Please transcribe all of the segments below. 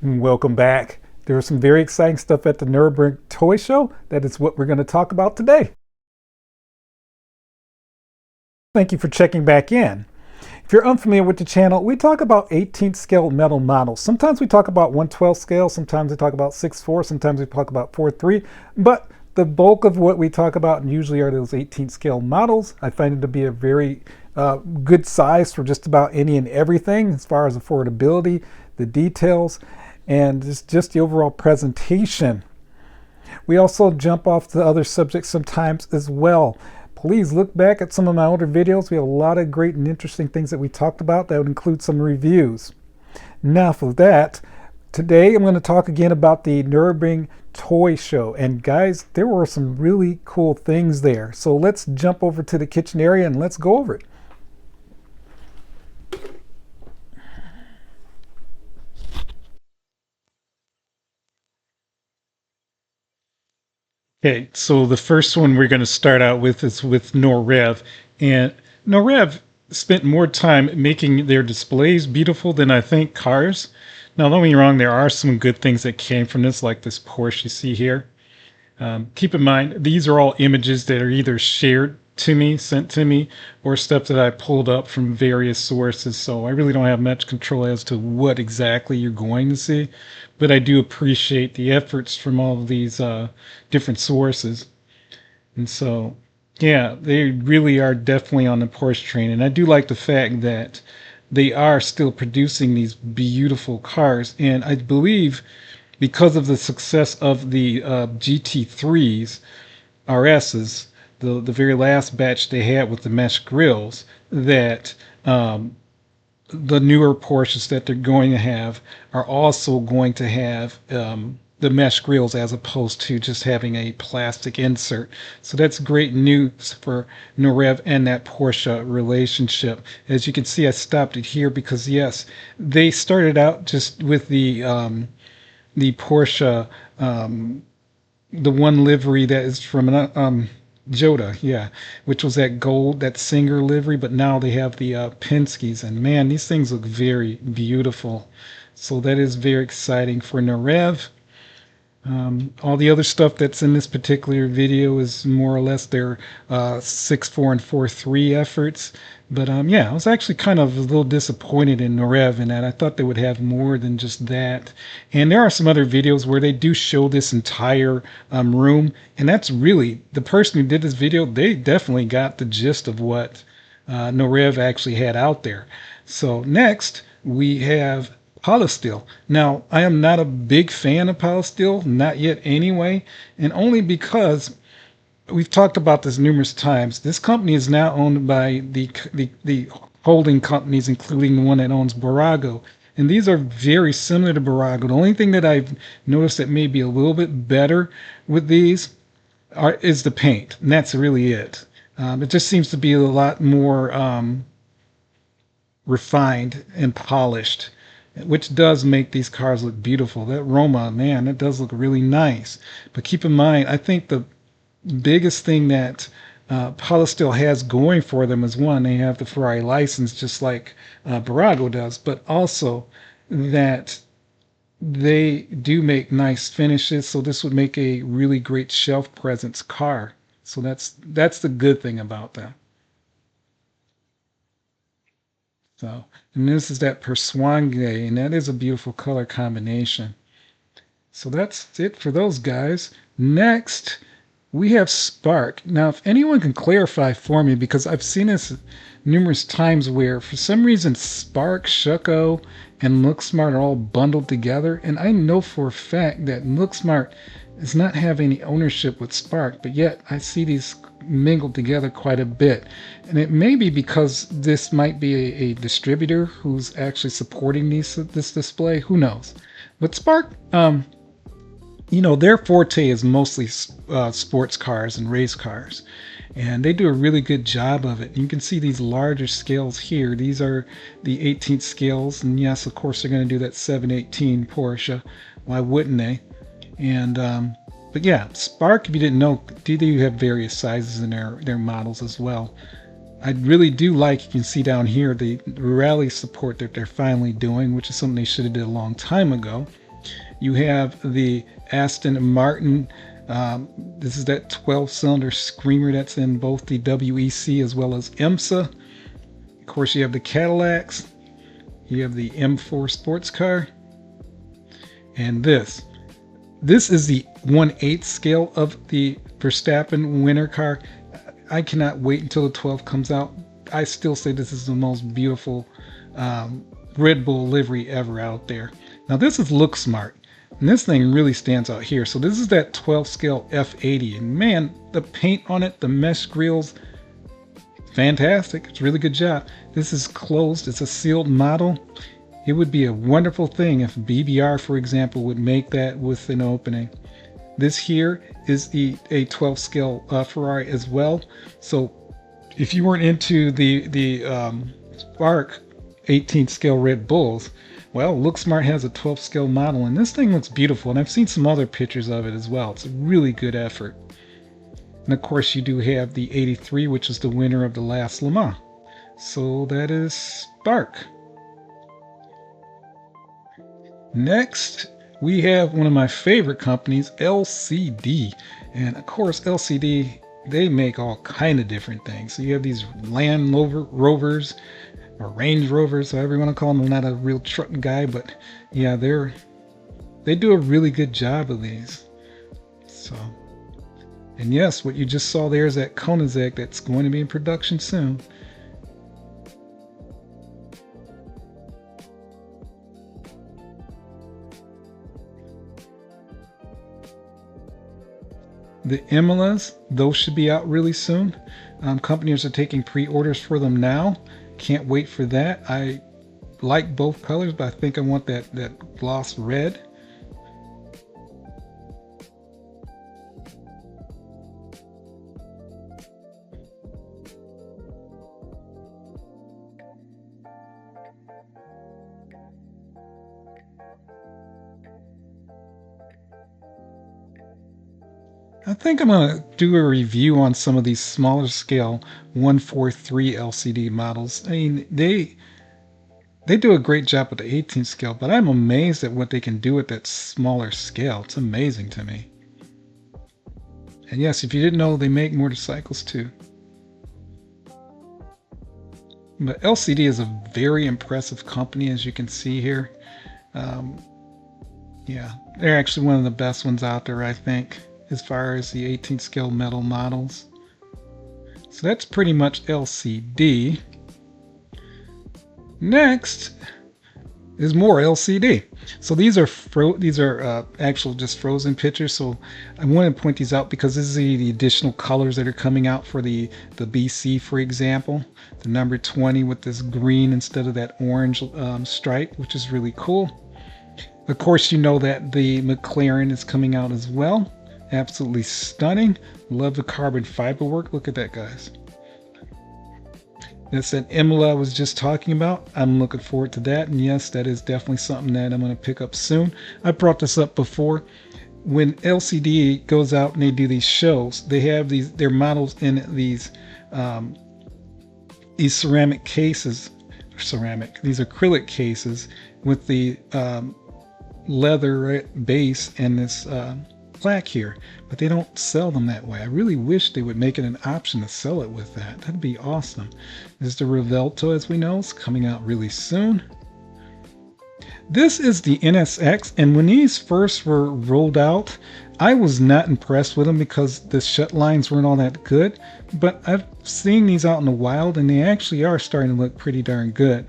Welcome back. There was some very exciting stuff at the Nuremberg Toy Show. That is what we're going to talk about today. Thank you for checking back in. If you're unfamiliar with the channel, we talk about 18th scale metal models. Sometimes we talk about 1/12 scale, sometimes we talk about 6/4, sometimes we talk about 4/3, but the bulk of what we talk about usually are those 18th scale models. I find it to be a very good size for just about any and everything as far as affordability, the details, and just the overall presentation. We also jump off to other subjects sometimes as well. Please look back at some of my older videos. We have a lot of great and interesting things that we talked about. That would include some reviews. Enough of that. Today I'm going to talk again about the Nuremberg Toy Show. And guys, there were some really cool things there. So let's jump over to the kitchen area and let's go over it. Okay, so the first one we're going to start out with is with Norrev. And Norrev spent more time making their displays beautiful than I think cars. Now, don't get me wrong, there are some good things that came from this, like this Porsche you see here. Keep in mind, these are all images that are either shared to me, sent to me, or stuff that I pulled up from various sources. So I really don't have much control as to what exactly you're going to see. But I do appreciate the efforts from all of these different sources. And so, yeah, they really are definitely on the Porsche train. And I do like the fact that they are still producing these beautiful cars. And I believe because of the success of the GT3s, RSs, the very last batch they had with the mesh grills, that the newer Porsches that they're going to have are also going to have the mesh grills as opposed to just having a plastic insert. So that's great news for Norrev and that Porsche relationship. As you can see, I stopped it here because yes, they started out just with the Porsche, the one livery that is from Jota, yeah, which was that gold, that Singer livery, but now they have the Penske's, and man, these things look very beautiful. So that is very exciting for Norrev. All the other stuff that's in this particular video is more or less their 6.4 and 4.3 efforts. But yeah, I was actually kind of a little disappointed in Norrev in that. I thought they would have more than just that. And there are some other videos where they do show this entire room. And that's really, the person who did this video, they definitely got the gist of what Norrev actually had out there. So next, we have Palestille. Now, I am not a big fan of Palestille, not yet anyway, and only because we've talked about this numerous times. This company is now owned by the holding companies, including the one that owns Barago. And these are very similar to Barago. The only thing that I've noticed that may be a little bit better with these is the paint, and that's really it. It just seems to be a lot more refined and polished, which does make these cars look beautiful. That Roma, man, that does look really nice. But keep in mind, I think the biggest thing that Palestille has going for them is, one, they have the Ferrari license just like Barago does, but also that they do make nice finishes. So this would make a really great shelf presence car. So that's the good thing about them. So, and this is that Perswange, and that is a beautiful color combination. So that's it for those guys. Next, we have Spark. Now, if anyone can clarify for me, because I've seen this numerous times where for some reason Spark, Schucko, and LookSmart are all bundled together, and I know for a fact that LookSmart does not have any ownership with Spark, but yet I see these mingled together quite a bit. And it may be because this might be a distributor who's actually supporting this display. Who knows? But Spark, you know, their forte is mostly sports cars and race cars. And they do a really good job of it. You can see these larger scales here. These are the 18th scales. And yes, of course, they're going to do that 718 Porsche. Why wouldn't they? And but yeah, Spark, if you didn't know, they do have various sizes in their models as well. I really do like, you can see down here, the rally support that they're finally doing, which is something they should have did a long time ago. You have the Aston Martin. This is that 12-cylinder screamer that's in both the WEC as well as IMSA. Of course, you have the Cadillacs. You have the M4 sports car. And this is the 1/8 scale of the Verstappen winter car. I cannot wait until the 12 comes out. I still say this is the most beautiful Red Bull livery ever out there. Now this is LookSmart, and this thing really stands out here. So this is that 12 scale F80, and man, the paint on it, the mesh grills, fantastic. It's a really good job. This is closed. It's a sealed model. It would be a wonderful thing if BBR, for example, would make that with an opening. This here is a 12 scale Ferrari as well. So if you weren't into the Spark 18 scale Red Bulls, well, LookSmart has a 12 scale model, and this thing looks beautiful. And I've seen some other pictures of it as well. It's a really good effort. And of course, you do have the 83, which is the winner of the last Le Mans. So that is Spark. Next, we have one of my favorite companies, LCD. And of course, LCD, they make all kind of different things. So you have these Land Rovers, or Range Rovers, however you want to call them. I'm not a real truck guy, but yeah, they do a really good job of these. So, and yes, what you just saw there is that Koenigsegg that's going to be in production soon. The Imolas, those should be out really soon. Companies are taking pre-orders for them now. Can't wait for that. I like both colors, but I think I want that gloss red. I think I'm going to do a review on some of these smaller scale 143 LCD models. I mean, they do a great job with the 18 scale, but I'm amazed at what they can do at that smaller scale. It's amazing to me. And yes, if you didn't know, they make motorcycles too. But LCD is a very impressive company, as you can see here. Yeah, they're actually one of the best ones out there, I think, as far as the 18 scale metal models. So that's pretty much LCD. Next is more LCD. So these are actual just frozen pictures. So I want to point these out because this is the additional colors that are coming out for the BC, for example. The number 20 with this green instead of that orange stripe, which is really cool. Of course, you know that the McLaren is coming out as well. Absolutely stunning. Love the carbon fiber work. Look at that, guys. That's that Imola I was just talking about. I'm looking forward to that. And yes, that is definitely something that I'm going to pick up soon. I brought this up before. When LCD goes out and they do these shows, they have their models in these ceramic cases. These acrylic cases with the leather base and this plaque here, but they don't sell them that way. I really wish they would make it an option to sell it with that. That'd be awesome. This is the Revelto, as we know. It's coming out really soon. This is the NSX, and when these first were rolled out, I was not impressed with them because the shut lines weren't all that good, but I've seen these out in the wild and they actually are starting to look pretty darn good.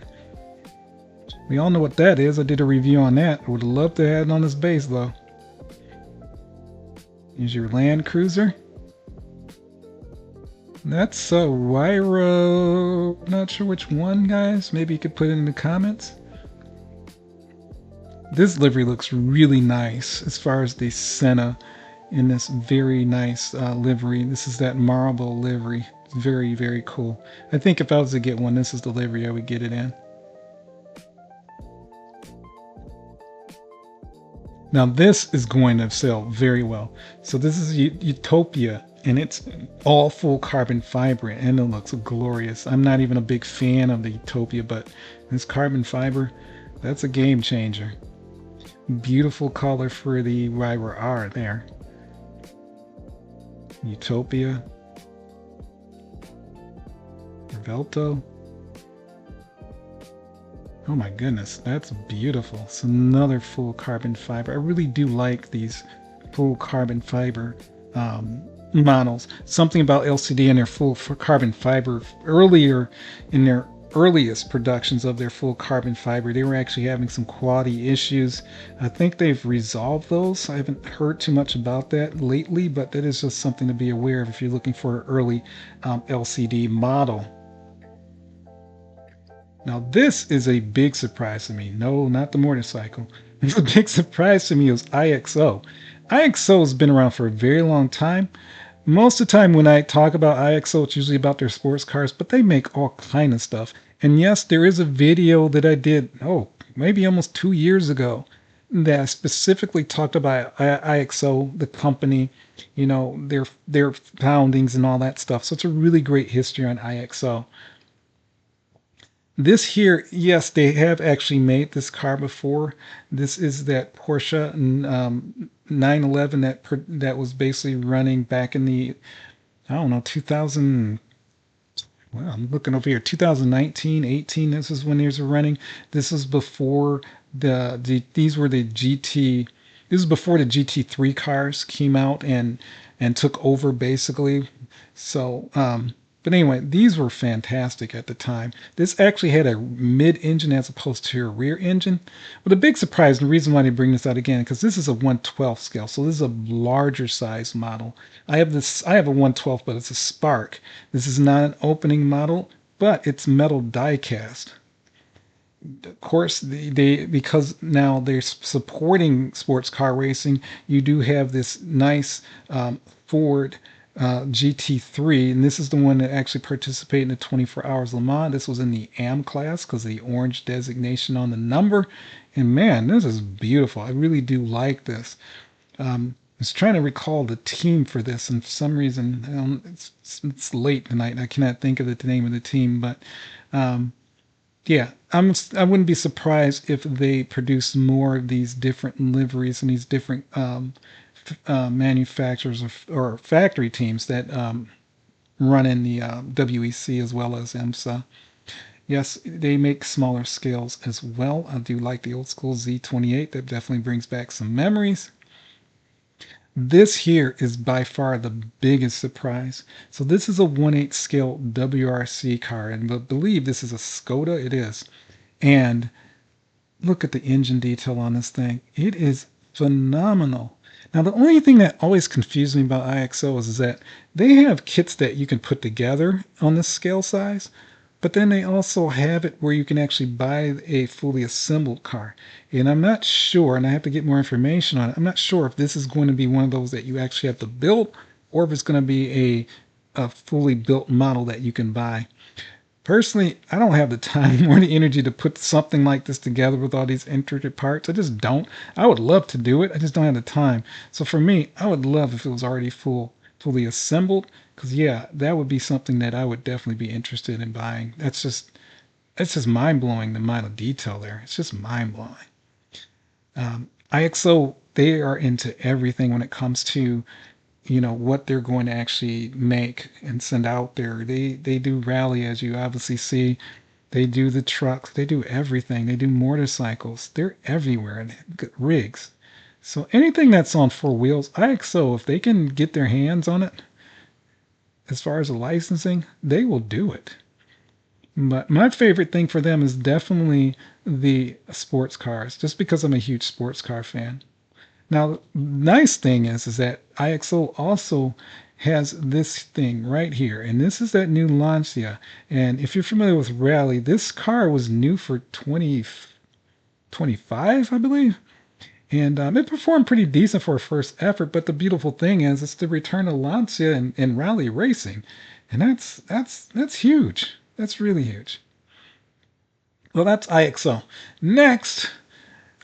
We all know what that is. I did a review on that. I would love to have it on this base though. Here's your Land Cruiser. That's a Wyro. Not sure which one, guys. Maybe you could put it in the comments. This livery looks really nice as far as the Senna in this very nice livery. This is that marble livery. It's very, very cool. I think if I was to get one, this is the livery I would get it in. Now this is going to sell very well. So this is Utopia, and it's all full carbon fiber, and it looks glorious. I'm not even a big fan of the Utopia, but this carbon fiber, that's a game changer. Beautiful color for the Wyra R there. Utopia. Velto. Oh my goodness, that's beautiful. It's another full carbon fiber. I really do like these full carbon fiber models. Something about LCD and their full carbon fiber earlier in their earliest productions of their full carbon fiber, they were actually having some quality issues. I think they've resolved those. I haven't heard too much about that lately, but that is just something to be aware of if you're looking for an early LCD model. Now this is a big surprise to me. No, not the motorcycle. It's a big surprise to me was IXO. IXO has been around for a very long time. Most of the time when I talk about IXO, it's usually about their sports cars, but they make all kind of stuff. And yes, there is a video that I did, maybe almost 2 years ago, that specifically talked about IXO, the company, their foundings and all that stuff. So it's a really great history on IXO. This here, yes, they have actually made this car before. This is that Porsche 911 that was basically running back in the, I don't know, 2000. Well, I'm looking over here, 2019, 18. This is when these were running. This is before these were the GT. This is before the GT3 cars came out and took over basically. So but anyway, these were fantastic at the time. This actually had a mid-engine as opposed to a rear engine. But the big surprise, and the reason why they bring this out again, because this is a 1/12 scale, so this is a larger size model. I have a 1/12, but it's a Spark. This is not an opening model, but it's metal die cast. Of course, they because now they're supporting sports car racing, you do have this nice Ford GT3, and this is the one that actually participated in the 24 Hours Le Mans. This was in the AM class because of the orange designation on the number. And man, this is beautiful. I really do like this. I was trying to recall the team for this, and for some reason, it's late tonight, and I cannot think of the name of the team. But yeah, I wouldn't be surprised if they produce more of these different liveries and these different manufacturers or factory teams that run in the WEC as well as IMSA. Yes, they make smaller scales as well. I do like the old school Z28. That definitely brings back some memories. This here is by far the biggest surprise. So this is a 1/8 scale WRC car, and I believe this is a Skoda. It is. And look at the engine detail on this thing. It is phenomenal. Now, the only thing that always confused me about IXO is that they have kits that you can put together on this scale size, but then they also have it where you can actually buy a fully assembled car. And I'm not sure, and I have to get more information on it, I'm not sure if this is going to be one of those that you actually have to build or if it's going to be a fully built model that you can buy. Personally, I don't have the time or the energy to put something like this together with all these intricate parts. I just don't. I would love to do it. I just don't have the time. So for me, I would love if it was already fully assembled. Because yeah, that would be something that I would definitely be interested in buying. It's just mind blowing, the amount of detail there. It's just mind blowing. IXO, they are into everything when it comes to what they're going to actually make and send out there. They do rally, as you obviously see. They do the trucks. They do everything. They do motorcycles. They're everywhere, and rigs. So anything that's on four wheels, IXO, if they can get their hands on it, as far as the licensing, they will do it. But my favorite thing for them is definitely the sports cars, just because I'm a huge sports car fan. Now, the nice thing is that IXO also has this thing right here, and this is that new Lancia. And if you're familiar with Rally, this car was new for 2025, I believe. And it performed pretty decent for a first effort, but the beautiful thing is it's the return of Lancia in rally racing. And that's huge. That's really huge. Well, that's IXO. Next,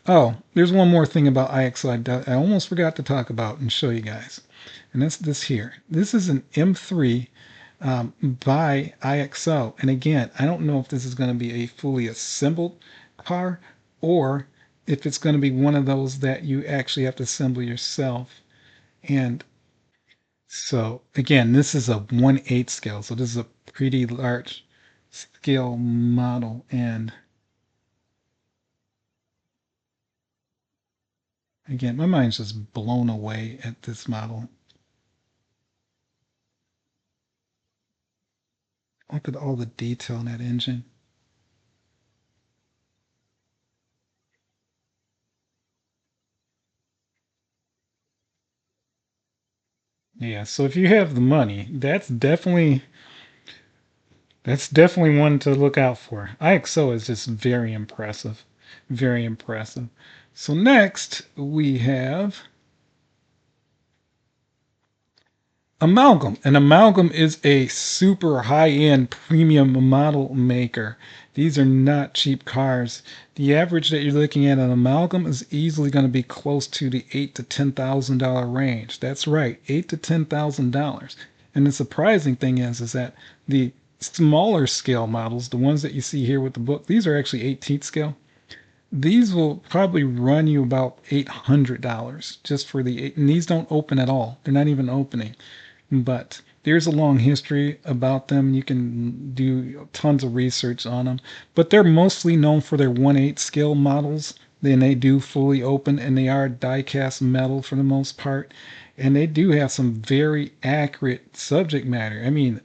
oh, there's one more thing about IXO I almost forgot to talk about and show you guys. And that's this here. This is an M3 by IXO. And again, I don't know if this is going to be a fully assembled car or if it's going to be one of those that you actually have to assemble yourself. And so again, this is a 1/8 scale, so this is a pretty large scale model. And again, my mind's just blown away at this model. Look at all the detail in that engine. Yeah, so if you have the money, that's definitely one to look out for. IXO is just very impressive. Very impressive. So next we have Amalgam. And Amalgam is a super high-end premium model maker. These are not cheap cars. The average that you're looking at on Amalgam is easily going to be close to the $8,000 to $10,000 range. That's right, $8,000 to $10,000. And the surprising thing is that the smaller scale models, the ones that you see here with the book, these are actually 18th scale. These will probably run you about $800 just for the eight, and these don't open at all. They're not even opening. But there's a long history about them. You can do tons of research on them. But they're mostly known for their 1/8 scale models. Then they do fully open, and they are die-cast metal for the most part. And they do have some very accurate subject matter. I mean,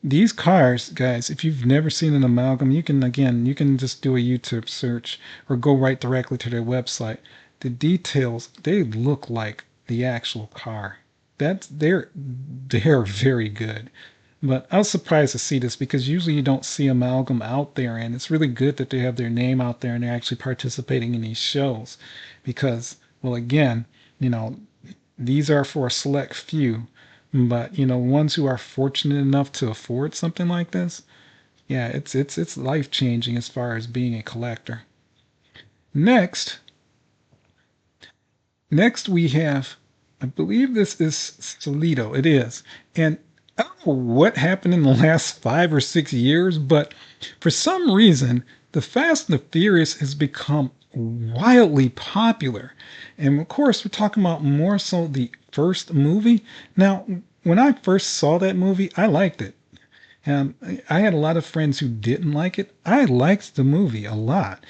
these cars, guys, if you've never seen an Amalgam, you can just do a YouTube search or go right directly to their website. The details, they look like the actual car. They're very good. But I was surprised to see this because usually you don't see Amalgam out there, and it's really good that they have their name out there and they're actually participating in these shows because, well, again, you know, these are for a select few, but ones who are fortunate enough to afford something like this, yeah, it's life changing as far as being a collector. Next, next we have, I believe this is Solito. It is, and I don't know what happened in the last 5 or 6 years, but for some reason, the Fast and the Furious has become wildly popular. And of course, we're talking about more so the first movie. Now, when I first saw that movie, I liked it. I had a lot of friends who didn't like it. I liked the movie a lot.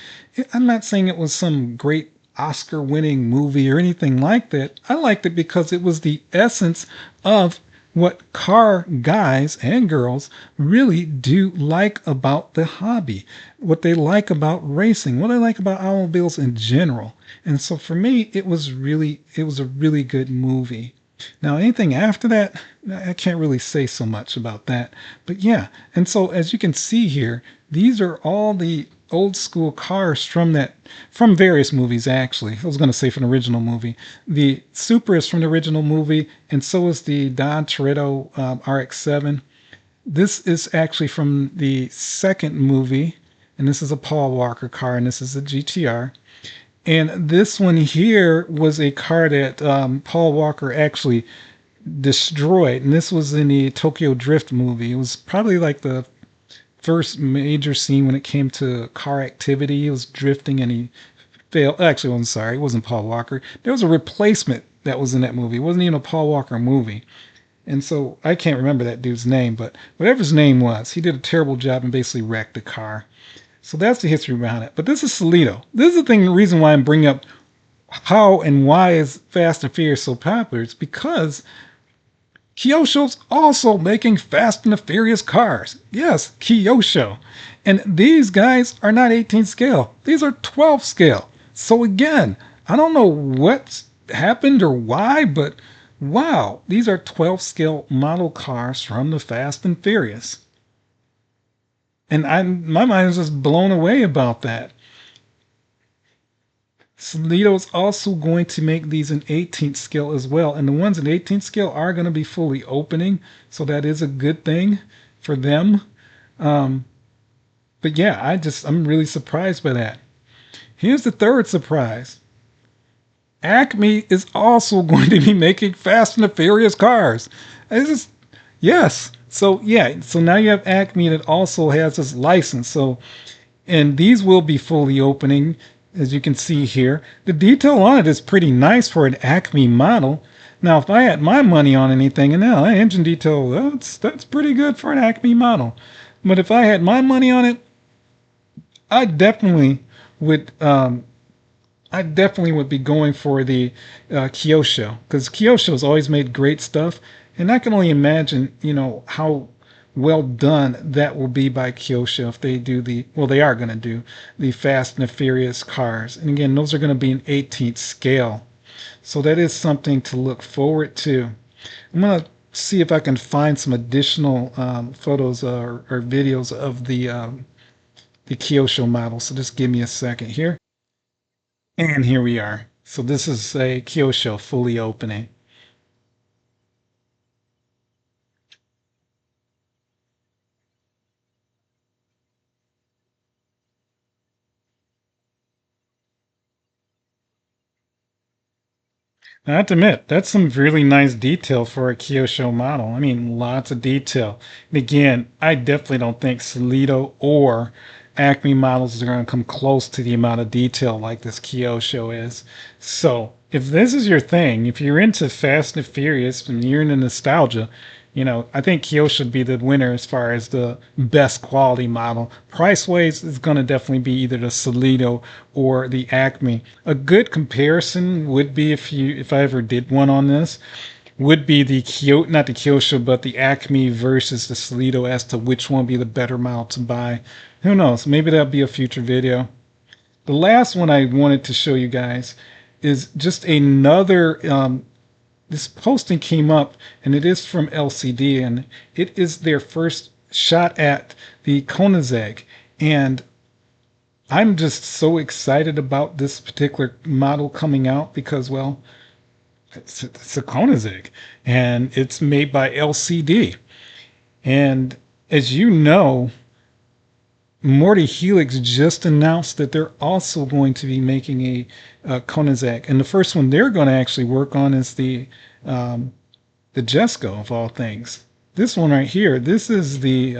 I'm not saying it was some great Oscar winning movie or anything like that. I liked it because it was the essence of what car guys and girls really do like about the hobby, what they like about racing, what they like about automobiles in general. And so for me, it was a really good movie. Now, anything after that, I can't really say so much about that. But yeah, and so as you can see here, these are all the old school cars from various movies actually. I was going to say from the original movie. The Supra is from the original movie, and so is the Don Toretto RX-7. This is actually from the second movie, and this is a Paul Walker car, and this is a GTR. And this one here was a car that Paul Walker actually destroyed. And this was in the Tokyo Drift movie. It was probably like the first major scene when it came to car activity. He was drifting and he failed. Actually, I'm sorry, it wasn't Paul Walker. There was a replacement that was in that movie. It wasn't even a Paul Walker movie. And so I can't remember that dude's name, but whatever his name was, he did a terrible job and basically wrecked the car. So that's the history behind it. But this is Solito. This is the reason why I'm bringing up how and why is Fast and Furious so popular. It's because Kyosho's also making Fast and the Furious cars. Yes, Kyosho. And these guys are not 18 scale. These are 12 scale. So again, I don't know what's happened or why, but wow, these are 12 scale model cars from the Fast and Furious. And my mind is just blown away about that. Solito's also going to make these in 18th scale as well. And the ones in 18th scale are going to be fully opening. So that is a good thing for them. Um, but yeah, I'm really surprised by that. Here's the third surprise. Acme is also going to be making Fast and the Furious cars. It's just, yes. So yeah, so now you have Acme that also has this license. So, and these will be fully opening. as you can see here. The detail on it is pretty nice for an Acme model. Now, if I had my money on anything, and now engine detail, that's pretty good for an Acme model. But if I had my money on it, I definitely would. I definitely would be going for the Kyosho, because Kyosho's always made great stuff, and I can only imagine, how well done that will be by Kyosho if they do they are going to do the Fast and the Furious cars. And again, those are going to be an 18th scale. So that is something to look forward to. I'm going to see if I can find some additional photos or videos of the Kyosho model. So just give me a second here. And here we are. So this is a Kyosho fully opening. I have to admit, that's some really nice detail for a Kyosho model. I mean, lots of detail. And again, I definitely don't think Solido or Acme models are going to come close to the amount of detail like this Kyosho is. So, if this is your thing, if you're into Fast and Furious and you're into nostalgia, I think Kyo should be the winner as far as the best quality model. Price wise is going to definitely be either the Solido or the Acme. A good comparison would be if I ever did one on this, would be the not the Kyosho, but the Acme versus the Solido as to which one would be the better model to buy. Who knows? Maybe that'll be a future video. The last one I wanted to show you guys is just another this posting came up, and it is from LCD, and it is their first shot at the Koenigsegg. And I'm just so excited about this particular model coming out because, well, it's a Koenigsegg, and it's made by LCD. And as you know, Morty Helix just announced that they're also going to be making a Koenigsegg, and the first one they're going to actually work on is the Jesko of all things. This one right here, this is the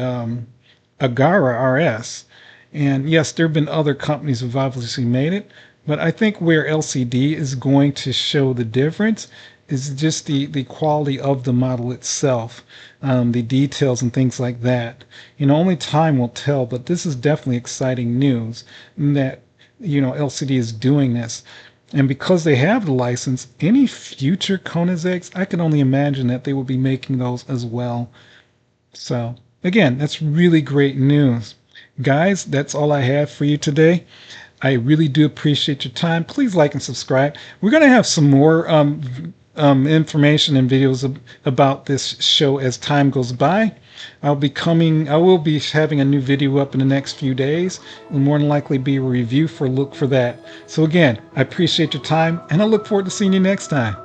Agara RS, and yes, there have been other companies who've obviously made it, but I think where LCD is going to show the difference is just the quality of the model itself, the details and things like that. Only time will tell, but this is definitely exciting news that, LCD is doing this. And because they have the license, any future Koenigsegg's, I can only imagine that they will be making those as well. So, again, that's really great news. Guys, that's all I have for you today. I really do appreciate your time. Please like and subscribe. We're going to have some more information and videos about this show as time goes by. I will be having a new video up in the next few days. It will more than likely be a review for Look for that. So again, I appreciate your time, and I look forward to seeing you next time.